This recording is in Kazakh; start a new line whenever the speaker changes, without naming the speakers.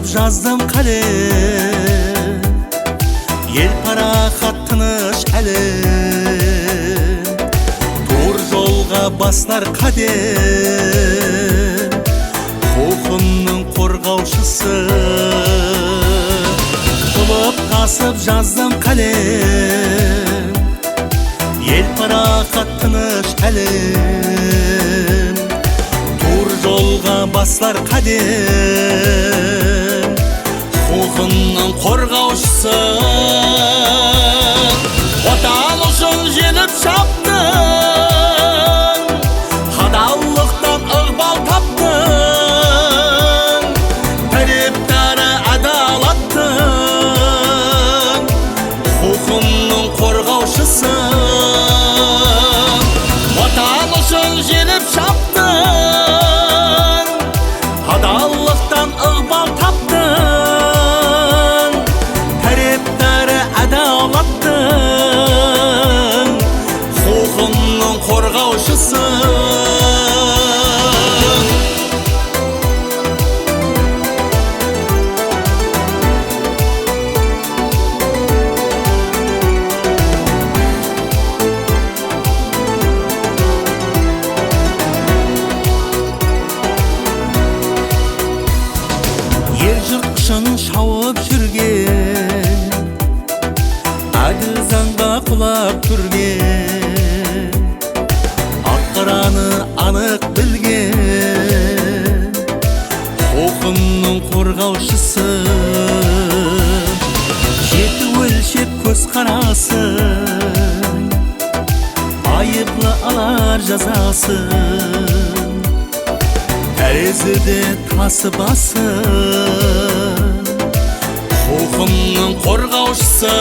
жаздым қалем, ел парақат тыныш әлем, тур жолға баслар қадем, құқымның қорғаушысы. Құлып қасып жаздым қалем, ел парақат тыныш әлем, тур жолға баслар қадем, құқымның қорғаушысы. Отан үшін желіп шаптың, адалдықтан ықпал таптың, тірептері адалаттың, құқымның қорғаушысы. Отан үшін желіп шаптың, адалдықтан ықпал таптың, тірептері адалаттың, құқымның қорғаушысы. Ер жұрт үшін шауып жүрген, әділ заңға құлап түрген, ақ-қараны анық білген, құқымның қорғаушысы. Жеті өлшеп көз қарасын, айыплы алар жазасын, тәрізіде тасы басын, құқымның қорғаушысы.